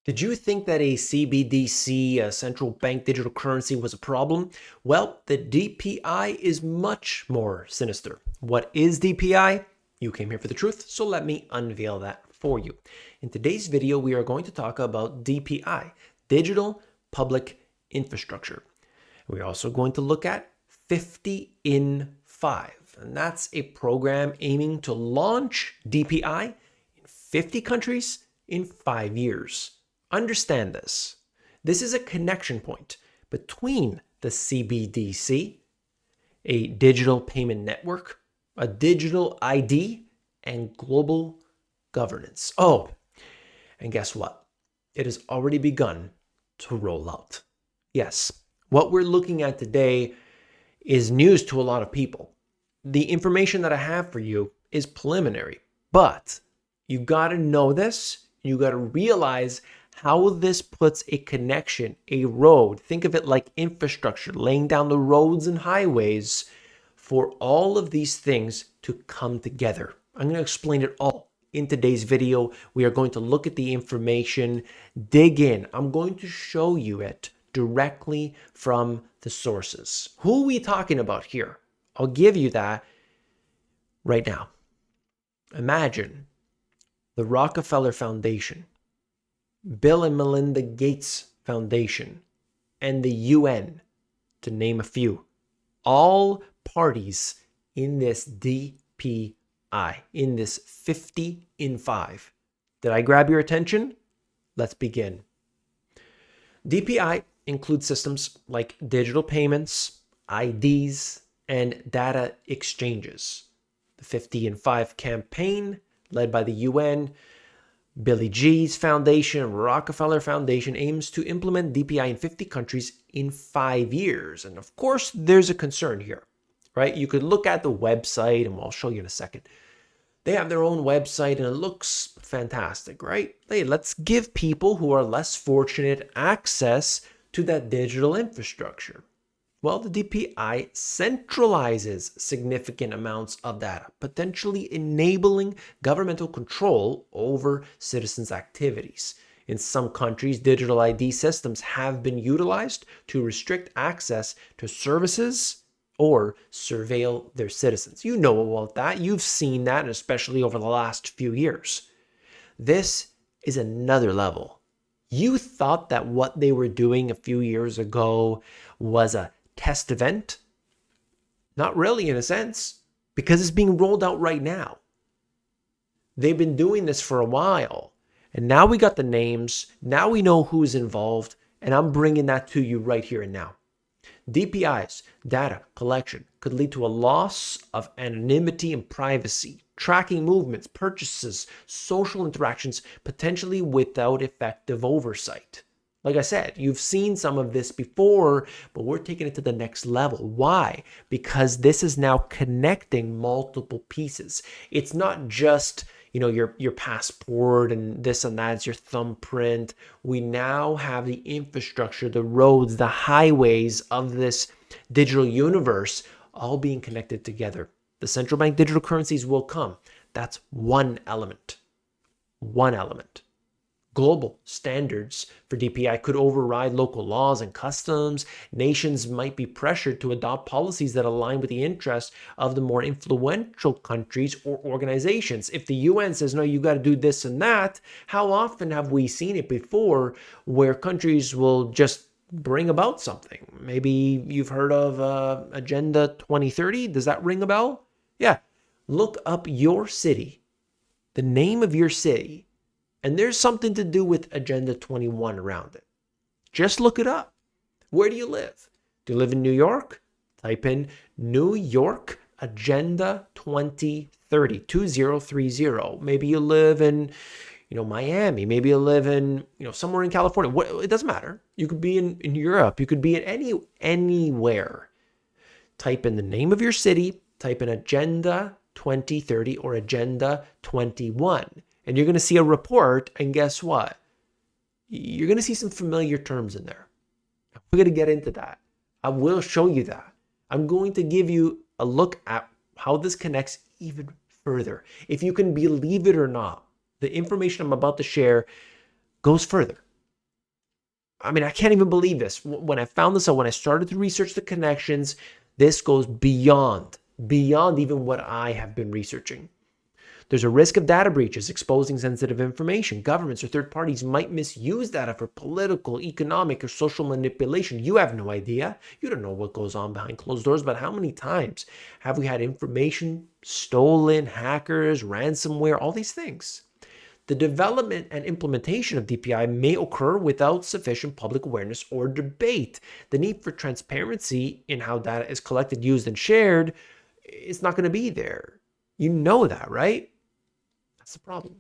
Did you think that a CBDC, a central bank digital currency, was a problem? Well, the DPI is much more sinister. What is DPI? You came here for the truth, so let me unveil that for you. In today's video, we are going to talk about DPI, Digital Public Infrastructure. We're also going to look at 50 in 5, and that's a program aiming to launch DPI in 50 countries in 5 years. Understand this. This is a connection point between the CBDC, a digital payment network, a digital ID, and global governance. Oh, and guess what? It has already begun to roll out. Yes, what we're looking at today is news to a lot of people. The information that I have for you is preliminary, but you got to know this. You got to realize how this puts a connection, a road. Think of it like infrastructure, laying down the roads and highways for all of these things to come together. I'm going to explain it all in today's video. We are going to look at the information, dig in. I'm going to show you it directly from the sources. Who are we talking about here? I'll give you that right now. Imagine the Rockefeller Foundation, Bill and Melinda Gates Foundation, and the UN, to name a few, all parties in this DPI, in this 50 in 5. Did I grab your attention? Let's begin. DPI includes systems like digital payments, IDs, and data exchanges. The 50 in 5 campaign, led by the UN, Billy G's Foundation, Rockefeller Foundation, aims to implement DPI in 50 countries in 5 years. And of course, there's a concern here, right? You could look at the website, and I'll show you in a second. They have their own website, and it looks fantastic, right? Hey, let's give people who are less fortunate access to that digital infrastructure. Well, the DPI centralizes significant amounts of data, potentially enabling governmental control over citizens' activities. In some countries, digital ID systems have been utilized to restrict access to services or surveil their citizens. You know about that. You've seen that, and especially over the last few years. This is another level. You thought that what they were doing a few years ago was a test event? Not really, in a sense, because it's being rolled out right now. They've been doing this for a while, and now we got the names, now we know who's involved, and I'm bringing that to you right here and now. DPI's data collection could lead to a loss of anonymity and privacy, tracking movements, purchases, social interactions, potentially without effective oversight. Like I said, you've seen some of this before, but we're taking it to the next level. Why? Because this is now connecting multiple pieces. It's not just, your passport and this and that, it's your thumbprint. We now have the infrastructure, the roads, the highways of this digital universe all being connected together. The central bank digital currencies will come. That's one element. One element. Global standards for DPI could override local laws and customs. Nations might be pressured to adopt policies that align with the interests of the more influential countries or organizations. If the UN says, no, you got to do this and that, how often have we seen it before where countries will just bring about something? Maybe you've heard of Agenda 2030. Does that ring a bell? Yeah. Look up your city, the name of your city, and there's something to do with Agenda 21 around it. Just look it up. Where do you live? Do you live in New York? Type in New York Agenda 2030, 2030. Maybe you live in, Miami. Maybe you live in, somewhere in California. It doesn't matter. You could be in Europe. You could be in anywhere. Type in the name of your city. Type in Agenda 2030 or Agenda 21. And you're going to see a report, and guess what? You're going to see some familiar terms in there. We're going to get into that. I will show you that. I'm going to give you a look at how this connects even further. If you can believe it or not, the information I'm about to share goes further. I mean, I can't even believe this. When I found this out, when I started to research the connections, this goes beyond even what I have been researching. There's a risk of data breaches exposing sensitive information. Governments or third parties might misuse data for political, economic, or social manipulation. You have no idea. You don't know what goes on behind closed doors, but how many times have we had information stolen, hackers, ransomware, all these things? The development and implementation of DPI may occur without sufficient public awareness or debate. The need for transparency in how data is collected, used, and shared is not going to be there. You know that, right? That's the problem.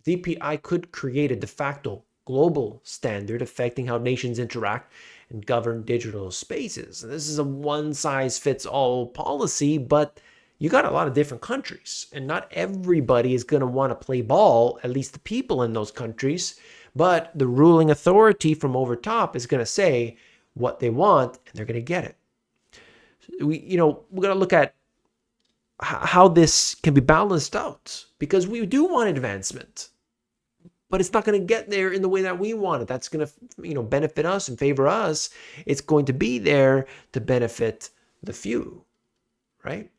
DPI could create a de facto global standard affecting how nations interact and govern digital spaces. This is a one-size-fits-all policy, but you got a lot of different countries, and not everybody is going to want to play ball, at least the people in those countries, but the ruling authority from over top is going to say what they want, and they're going to get it. We're going to look at how this can be balanced out, because we do want advancement, but it's not going to get there in the way that we want it. That's going to benefit us and favor us. It's going to be there to benefit the few, right?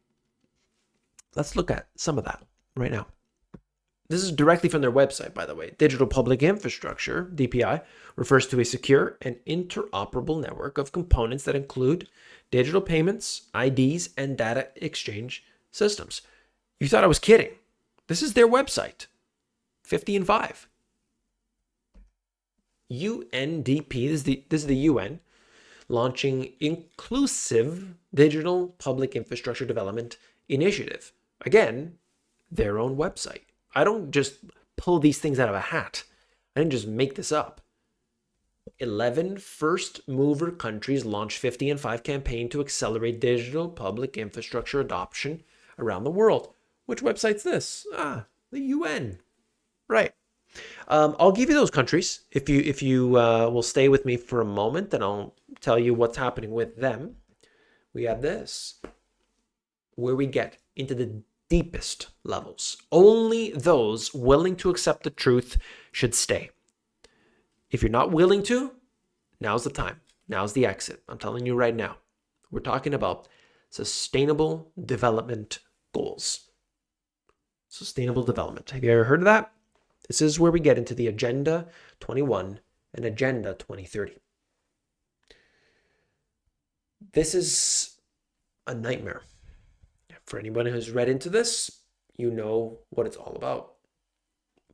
Let's look at some of that right now. This is directly from their website, by the way. Digital Public Infrastructure, DPI, refers to a secure and interoperable network of components that include digital payments, IDs, and data exchange systems. You thought I was kidding. This is their website. 50 and 5. UNDP, this is the UN, launching Inclusive Digital Public Infrastructure Development Initiative. Again, their own website. I don't just pull these things out of a hat. I didn't just make this up. 11 first mover countries launched 50 and 5 campaign to accelerate digital public infrastructure adoption around the world. Which website's this? The UN. Right. I'll give you those countries if you will stay with me for a moment, and I'll tell you what's happening with them. We have this, where we get into the deepest levels. Only those willing to accept the truth should stay. If you're not willing to, now's the time. Now's the exit. I'm telling you right now. We're talking about Sustainable Development Goals. Sustainable development. Have you ever heard of that? This is where we get into the Agenda 21 and Agenda 2030. This is a nightmare. For anyone who's read into this, you know what it's all about.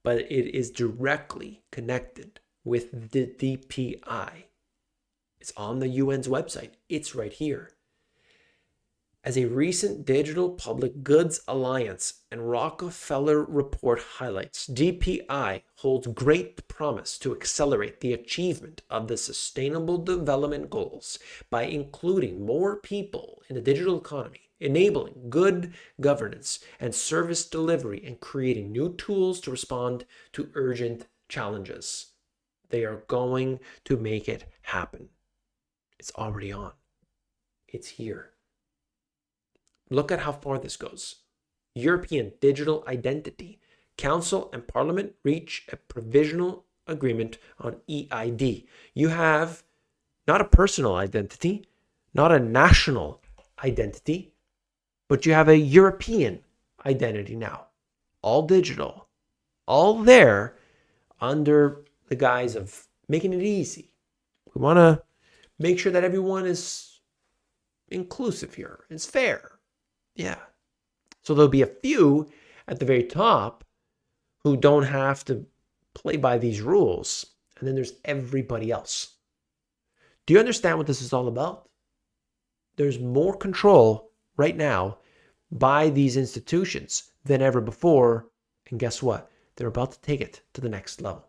But it is directly connected with the DPI. It's on the UN's website. It's right here. As a recent Digital Public Goods Alliance and Rockefeller report highlights, DPI holds great promise to accelerate the achievement of the Sustainable Development Goals by including more people in the digital economy, enabling good governance and service delivery, and creating new tools to respond to urgent challenges. They are going to make it happen. It's already on. It's here. Look at how far this goes. European Digital Identity. Council and Parliament reach a provisional agreement on EID. You have not a personal identity, not a national identity, but you have a European identity now. All digital. All there under the guise of making it easy. We want to make sure that everyone is inclusive here. It's fair. Yeah. So there'll be a few at the very top who don't have to play by these rules. And then there's everybody else. Do you understand what this is all about? There's more control right now by these institutions than ever before. And guess what? They're about to take it to the next level.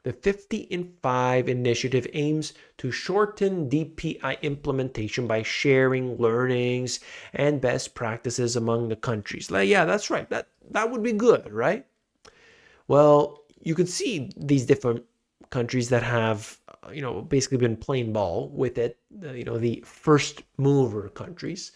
The 50 in 5 initiative aims to shorten DPI implementation by sharing learnings and best practices among the countries. Yeah, that's right. That would be good, right? Well, you could see these different countries that have, basically been playing ball with it. The first mover countries,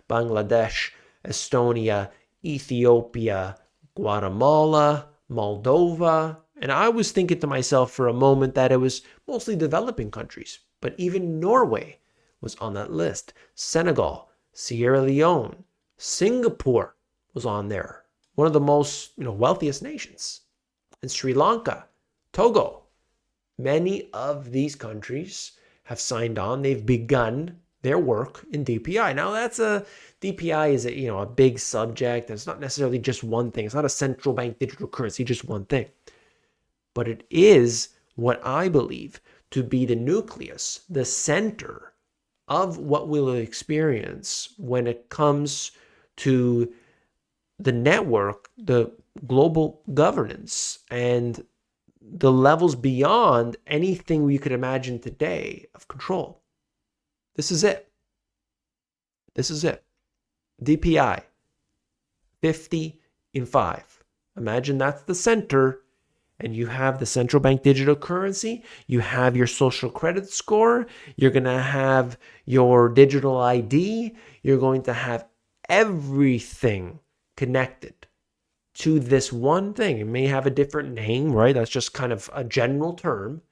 Bangladesh, Estonia, Ethiopia, Guatemala, Moldova, And I was thinking to myself for a moment that it was mostly developing countries, but even Norway was on that list. Senegal, Sierra Leone, Singapore was on there. One of the most, wealthiest nations. And Sri Lanka, Togo. Many of these countries have signed on. They've begun their work in DPI. Now DPI is a big subject. It's not necessarily just one thing. It's not a central bank digital currency, just one thing. But it is what I believe to be the nucleus, the center of what we'll experience when it comes to the network, the global governance, and the levels beyond anything we could imagine today of control. This is it. This is it. DPI, 50 in 5. Imagine that's the center, and you have the central bank digital currency, you have your social credit score, you're going to have your digital ID, you're going to have everything connected to this one thing. It may have a different name, right? That's just kind of a general term,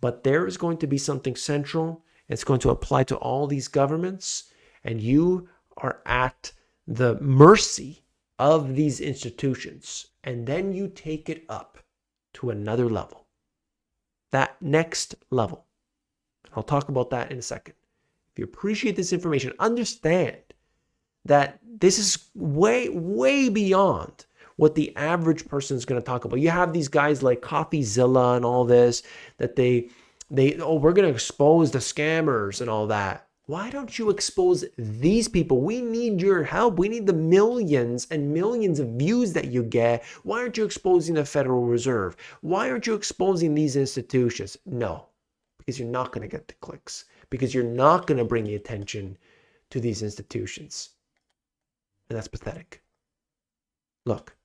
but there is going to be something central. It's going to apply to all these governments, and you are at the mercy of these institutions. And then you take it up to another level, that next level. I'll talk about that in a second. If you appreciate this information, understand that this is way, way beyond what the average person is going to talk about. You have these guys like CoffeeZilla and all this, that we're going to expose the scammers and all that. Why don't you expose these people? We need your help. We need the millions and millions of views that you get. Why aren't you exposing the Federal Reserve? Why aren't you exposing these institutions? No, because you're not going to get the clicks, because you're not going to bring the attention to these institutions. And that's pathetic. Look,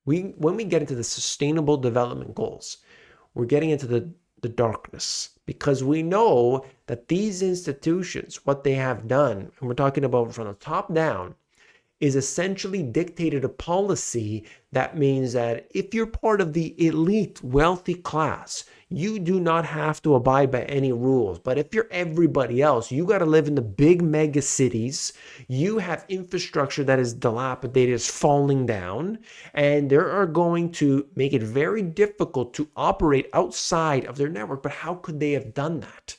when we get into the sustainable development goals, we're getting into the darkness, because we know that these institutions, what they have done, and we're talking about from the top down, is essentially dictated a policy that means that if you're part of the elite wealthy class, you do not have to abide by any rules. But if you're everybody else, you got to live in the big mega cities. You have infrastructure that is dilapidated, is falling down, and they are going to make it very difficult to operate outside of their network. But how could they have done that?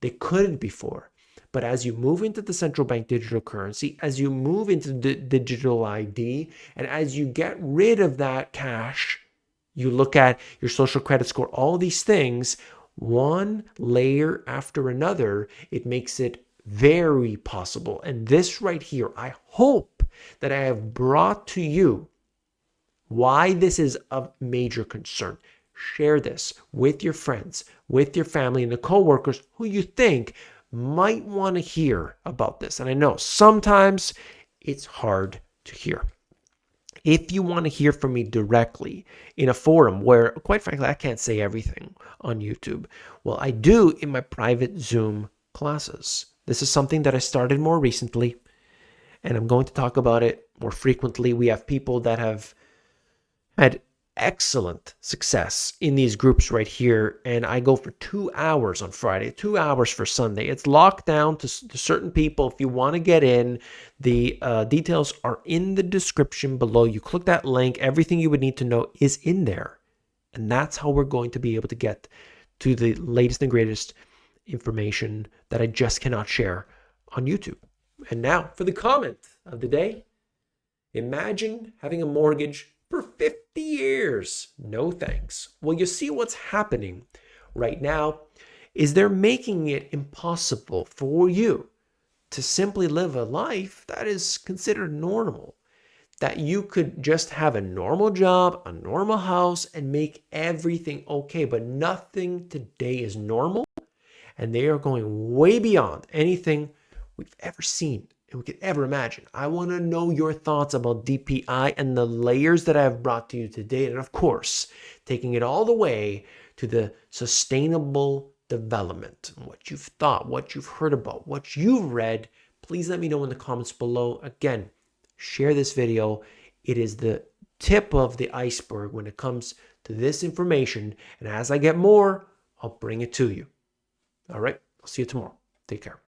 They couldn't before. But as you move into the central bank digital currency, as you move into the digital ID, and as you get rid of that cash, you look at your social credit score, all these things, one layer after another, it makes it very possible. And this right here, I hope that I have brought to you why this is of major concern. Share this with your friends, with your family, and the coworkers who you think might want to hear about this. And I know sometimes it's hard to hear. If you want to hear from me directly in a forum where, quite frankly, I can't say everything on YouTube, well, I do in my private Zoom classes. This is something that I started more recently, and I'm going to talk about it more frequently. We have people that have had excellent success in these groups right here, and I go for 2 hours on Friday, 2 hours for Sunday. It's locked down to certain people. If you want to get in, the details are in the description below. You click that link, everything you would need to know is in there, and that's how we're going to be able to get to the latest and greatest information that I just cannot share on YouTube. And now for the comment of the day. Imagine having a mortgage for 50 years. No thanks. Well, you see what's happening right now is they're making it impossible for you to simply live a life that is considered normal. That you could just have a normal job, a normal house, and make everything okay. But nothing today is normal, and they are going way beyond anything we've ever seen we could ever imagine. I want to know your thoughts about DPI and the layers that I have brought to you today. And of course, taking it all the way to the sustainable development. What you've thought, what you've heard about, what you've read, please let me know in the comments below. Again, share this video. It is the tip of the iceberg when it comes to this information. And as I get more, I'll bring it to you. All right. I'll see you tomorrow. Take care.